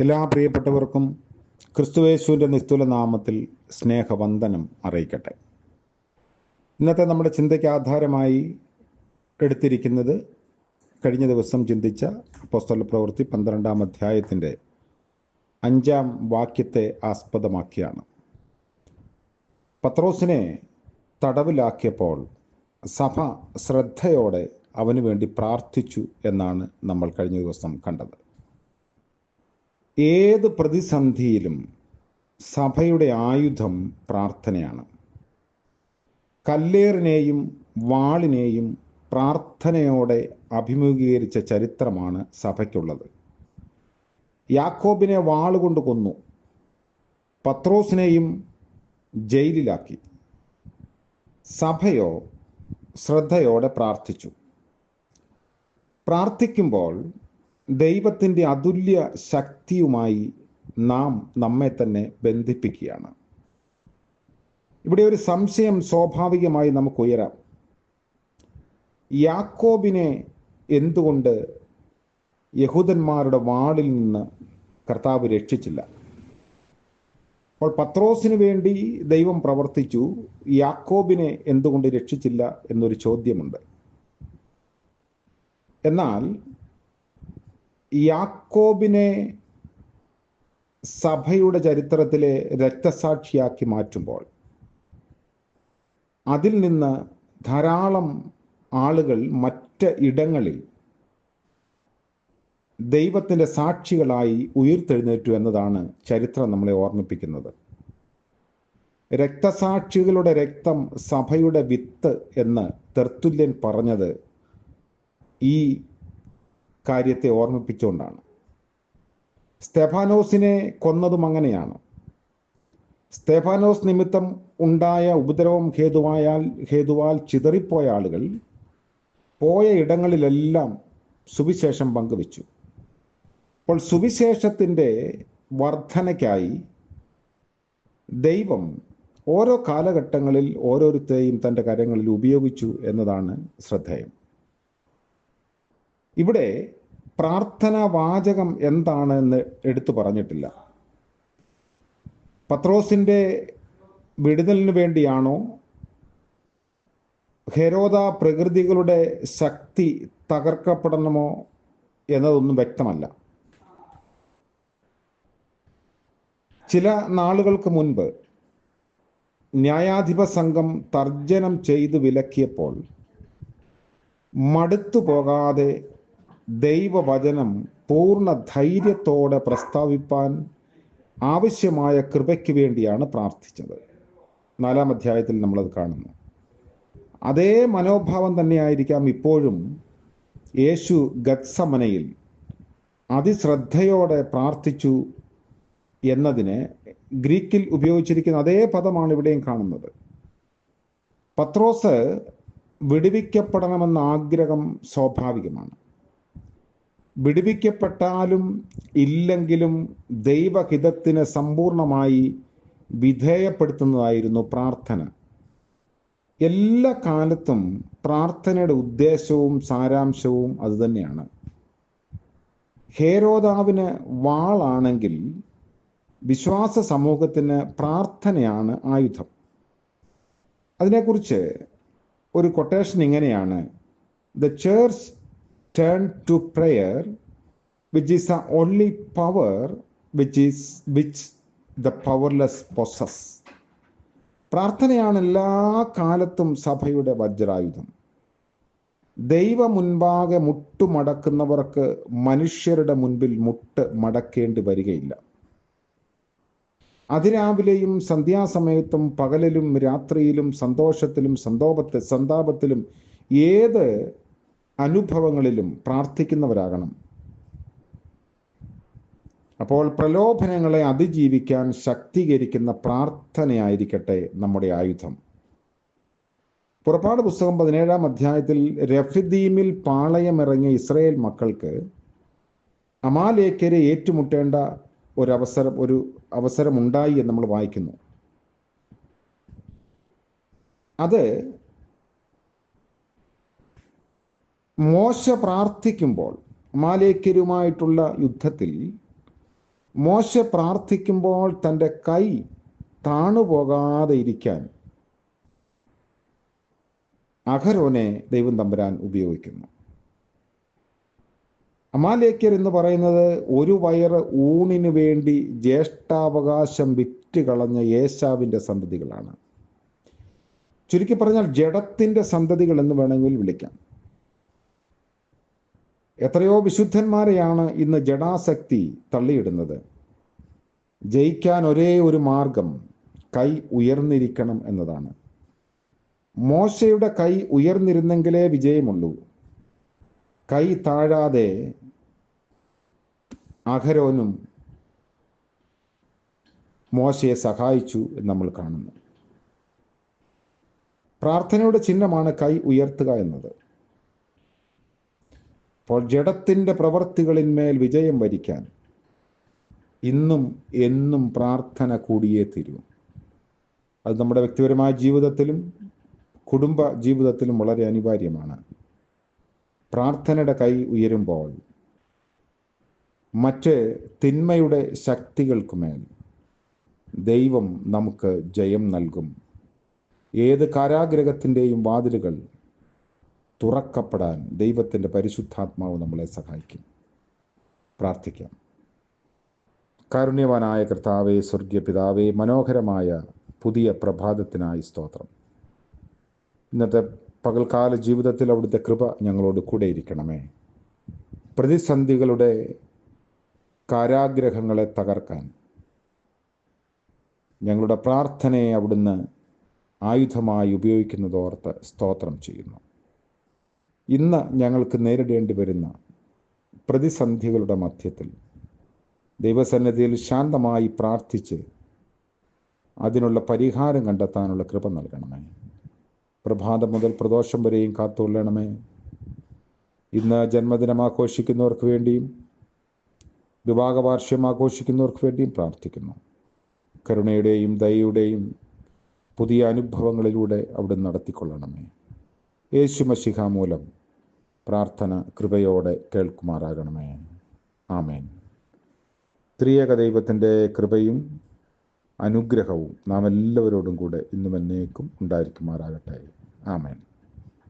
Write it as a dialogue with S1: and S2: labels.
S1: എല്ലാ പ്രിയപ്പെട്ടവർക്കും ക്രിസ്തുയേശുവിൻ്റെ നിസ്തുല നാമത്തിൽ സ്നേഹവന്ദനം അറിയിക്കട്ടെ. ഇന്നത്തെ നമ്മുടെ ചിന്തയ്ക്ക് ആധാരമായി എടുത്തിരിക്കുന്നത് കഴിഞ്ഞ ദിവസം ചിന്തിച്ച അപ്പോസ്തല പ്രവൃത്തി 12-ാം അധ്യായത്തിൻ്റെ 5-ാം വാക്യത്തെ ആസ്പദമാക്കിയാണ്. പത്രോസിനെ തടവിലാക്കിയപ്പോൾ സഭ ശ്രദ്ധയോടെ അവന് വേണ്ടി പ്രാർത്ഥിച്ചു എന്നാണ് നമ്മൾ കഴിഞ്ഞ ദിവസം കണ്ടത്. ഏത് പ്രതിസന്ധിയിലും സഭയുടെ ആയുധം പ്രാർത്ഥനയാണ്. കല്ലേറിനെയും വാളിനെയും പ്രാർത്ഥനയോടെ അഭിമുഖീകരിച്ച ചരിത്രമാണ് സഭയ്ക്കുള്ളത്. യാക്കോബിനെ വാളുകൊണ്ട് കൊന്നു, പത്രോസിനെയും ജയിലിലാക്കി. സഭയോ ശ്രദ്ധയോടെ പ്രാർത്ഥിച്ചു. പ്രാർത്ഥിക്കുമ്പോൾ ദൈവത്തിൻ്റെ അതുല്യ ശക്തിയുമായി നാം നമ്മെ തന്നെ ബന്ധിപ്പിക്കുകയാണ്. ഇവിടെ ഒരു സംശയം സ്വാഭാവികമായി നമുക്ക് ഉയരാം. യാക്കോബിനെ എന്തുകൊണ്ട് യഹൂദന്മാരുടെ വാളിൽ നിന്ന് കർത്താവ് രക്ഷിച്ചില്ല? അപ്പോൾ പത്രോസിന് വേണ്ടി ദൈവം പ്രവർത്തിച്ചു, യാക്കോബിനെ എന്തുകൊണ്ട് രക്ഷിച്ചില്ല എന്നൊരു ചോദ്യമുണ്ട്. എന്നാൽ യാക്കോബിനെ സഭയുടെ ചരിത്രത്തിലെ രക്തസാക്ഷിയാക്കി മാറ്റുമ്പോൾ അതിൽ നിന്ന് ധാരാളം ആളുകൾ മറ്റ് ഇടങ്ങളിൽ ദൈവത്തിൻ്റെ സാക്ഷികളായി ഉയർത്തെഴുന്നേറ്റു എന്നതാണ് ചരിത്രം നമ്മളെ ഓർമ്മിപ്പിക്കുന്നത്. രക്തസാക്ഷികളുടെ രക്തം സഭയുടെ വിത്ത് എന്ന് തെർത്തുല്യൻ പറഞ്ഞത് ഈ കാര്യത്തെ ഓർമ്മിപ്പിച്ചുകൊണ്ടാണ്. സ്തെഫാനോസിനെ കൊന്നതും അങ്ങനെയാണ്. സ്തെഫാനോസ് നിമിത്തം ഉണ്ടായ ഉപദ്രവം ഹേതുവാൽ ചിതറിപ്പോയ ആളുകൾ പോയ ഇടങ്ങളിലെല്ലാം സുവിശേഷം പങ്കുവച്ചു. അപ്പോൾ സുവിശേഷത്തിൻ്റെ വർധനയ്ക്കായി ദൈവം ഓരോ കാലഘട്ടങ്ങളിൽ ഓരോരുത്തരെയും തൻ്റെ കരങ്ങളിൽ ഉപയോഗിച്ചു എന്നതാണ് ശ്രദ്ധേയം. ഇവിടെ പ്രാർത്ഥനാ വാചകം എന്താണെന്ന് എടുത്തു പറഞ്ഞിട്ടില്ല. പത്രോസിൻ്റെ വിടുതലിന് വേണ്ടിയാണോ, ഹെരോദ പ്രകൃതികളുടെ ശക്തി തകർക്കപ്പെടണമോ എന്നതൊന്നും വ്യക്തമല്ല. ചില നാളുകൾക്ക് മുൻപ് ന്യായാധിപ സംഘം തർജ്ജനം ചെയ്ത് വിലക്കിയപ്പോൾ മടുത്തു പോകാതെ ദൈവവചനം പൂർണ്ണ ധൈര്യത്തോടെ പ്രസ്താവിപ്പാൻ ആവശ്യമായ കൃപയ്ക്ക് വേണ്ടിയാണ് പ്രാർത്ഥിച്ചത്. 4-ാം അധ്യായത്തിൽ നമ്മളത് കാണുന്നു. അതേ മനോഭാവം തന്നെയായിരിക്കാം ഇപ്പോഴും യേശു ഗത്സമനയിൽ അതിശ്രദ്ധയോടെ പ്രാർത്ഥിച്ചു എന്നതിന് ഗ്രീക്കിൽ ഉപയോഗിച്ചിരിക്കുന്ന അതേ പദമാണ് ഇവിടെയും കാണുന്നത്. പത്രോസ് വിടുവിക്കപ്പെടണമെന്ന ആഗ്രഹം സ്വാഭാവികമാണ്. വിടുവിക്കപ്പെട്ടാലും ഇല്ലെങ്കിലും ദൈവഹിതത്തിന് സമ്പൂർണമായി വിധേയപ്പെടുത്തുന്നതായിരുന്നു പ്രാർത്ഥന. എല്ലാ കാലത്തും പ്രാർത്ഥനയുടെ ഉദ്ദേശവും സാരാംശവും അതുതന്നെയാണ്. ഹേരോദാവിന് വാളാണെങ്കിൽ വിശ്വാസ സമൂഹത്തിന് പ്രാർത്ഥനയാണ് ആയുധം. അതിനെക്കുറിച്ച് ഒരു കൊട്ടേഷൻ ഇങ്ങനെയാണ്: The church turned to prayer, which is the only power which the powerless possess. പ്രാർത്ഥനയാണ് എല്ലാ കാലത്തും സഭയുടെ വജ്രായുധം. ദൈവ മുൻപാകെ മുട്ടുമടക്കുന്നവർക്ക് മനുഷ്യരുടെ മുൻപിൽ മുട്ട് മടക്കേണ്ടി വരികയില്ല. അതിരാവിലെയും സന്ധ്യാസമയത്തും പകലിലും രാത്രിയിലും സന്തോഷത്തിലും സന്താപത്തിലും ഏത് അനുഭവങ്ങളിലും പ്രാർത്ഥിക്കുന്നവരാകണം. അപ്പോൾ പ്രലോഭനങ്ങളെ അതിജീവിക്കാൻ ശക്തീകരിക്കുന്ന പ്രാർത്ഥനയായിരിക്കട്ടെ നമ്മുടെ ആയുധം. പുറപ്പാട് പുസ്തകം 17-ാം അധ്യായത്തിൽ രഫിദീമിൽ പാളയമിറങ്ങിയ ഇസ്രായേൽ മക്കൾക്ക് അമാലേക്യരെ ഏറ്റുമുട്ടേണ്ട ഒരു അവസരമുണ്ടായി എന്ന് നമ്മൾ വായിക്കുന്നു. അത് മോശ പ്രാർത്ഥിക്കുമ്പോൾ അമാലേക്യരുമായിട്ടുള്ള യുദ്ധത്തിൽ മോശെ പ്രാർത്ഥിക്കുമ്പോൾ തൻ്റെ കൈ താണുപോകാതെ ഇരിക്കാൻ അഹരോനെ ദൈവം തമ്പുരാൻ ഉപയോഗിക്കുന്നു. അമാലേക്യർ എന്ന് പറയുന്നത് ഒരു വയറ് ഊണിനു വേണ്ടി ജ്യേഷ്ഠാവകാശം വിറ്റ് കളഞ്ഞ ഏശാവിൻ്റെ സന്തതികളാണ്. ചുരുക്കി പറഞ്ഞാൽ ജഡത്തിൻ്റെ സന്തതികൾ എന്ന് വേണമെങ്കിൽ വിളിക്കാം. എത്രയോ വിശുദ്ധന്മാരെയാണ് ഇന്ന് ജഡാസക്തി തള്ളിയിടുന്നത്. ജയിക്കാൻ ഒരേ ഒരു മാർഗം കൈ ഉയർന്നിരിക്കണം എന്നതാണ്. മോശയുടെ കൈ ഉയർന്നിരുന്നെങ്കിലേ വിജയമുള്ളൂ. കൈ താഴാതെ അഹരോനും മോശയെ സഹായിച്ചു എന്ന് നമ്മൾ കാണുന്നു. പ്രാർത്ഥനയുടെ ചിഹ്നമാണ് കൈ ഉയർത്തുക എന്നത്. അപ്പോൾ ജഡത്തിൻ്റെ പ്രവർത്തികളിന്മേൽ വിജയം വരിക്കാൻ ഇന്നും എന്നും പ്രാർത്ഥന കൂടിയേ തീരൂ. അത് നമ്മുടെ വ്യക്തിപരമായ ജീവിതത്തിലും കുടുംബ ജീവിതത്തിലും വളരെ അനിവാര്യമാണ്. പ്രാർത്ഥനയുടെ കൈ ഉയരുമ്പോൾ മറ്റ് തിന്മയുടെ ശക്തികൾക്കുമേൽ ദൈവം നമുക്ക് ജയം നൽകും. ഏത് കാരാഗ്രഹത്തിൻ്റെയും വാതിലുകൾ തുറക്കപ്പെടാൻ ദൈവത്തിൻ്റെ പരിശുദ്ധാത്മാവ് നമ്മളെ സഹായിക്കും. പ്രാർത്ഥിക്കാം. കാരുണ്യവാനായ കർത്താവേ, സ്വർഗീയ പിതാവേ, മനോഹരമായ പുതിയ പ്രഭാതത്തിനായി സ്തോത്രം. ഇന്നത്തെ പകൽക്കാല ജീവിതത്തിൽ അവിടുത്തെ കൃപ ഞങ്ങളോട് കൂടെ ഇരിക്കണമേ. പ്രതിസന്ധികളുടെ കാരാഗ്രഹങ്ങളെ തകർക്കാൻ ഞങ്ങളുടെ പ്രാർത്ഥനയെ അവിടുന്ന് ആയുധമായി ഉപയോഗിക്കുന്നതോർത്ത് സ്തോത്രം ചെയ്യുന്നു. ഇന്ന് ഞങ്ങൾക്ക് നേരിടേണ്ടി വരുന്ന പ്രതിസന്ധികളുടെ മധ്യത്തിൽ ദൈവസന്നിധിയിൽ ശാന്തമായി പ്രാർത്ഥിച്ച് അതിനുള്ള പരിഹാരം കണ്ടെത്താനുള്ള കൃപ നൽകണമേ. പ്രഭാതം മുതൽ പ്രദോഷം വരെയും കാത്തുകൊള്ളണമേ. ഇന്ന് ജന്മദിനം ആഘോഷിക്കുന്നവർക്ക് വേണ്ടിയും വിവാഹവാർഷികം ആഘോഷിക്കുന്നവർക്ക് വേണ്ടിയും പ്രാർത്ഥിക്കുന്നു. കരുണയുടെയും ദയയുടെയും പുതിയ അനുഭവങ്ങളിലൂടെ അവിടെ നടത്തിക്കൊള്ളണമേ. യേശു മശിഹ മൂലം പ്രാർത്ഥന കൃപയോടെ കേൾക്കുമാറാകണമേ. ആമേൻ. ത്രിയേക ദൈവത്തിൻ്റെ കൃപയും അനുഗ്രഹവും നാം എല്ലാവരോടും കൂടെ ഇന്നും എന്നേക്കും ഉണ്ടായിരിക്കുമാറാകട്ടെ. ആമേൻ.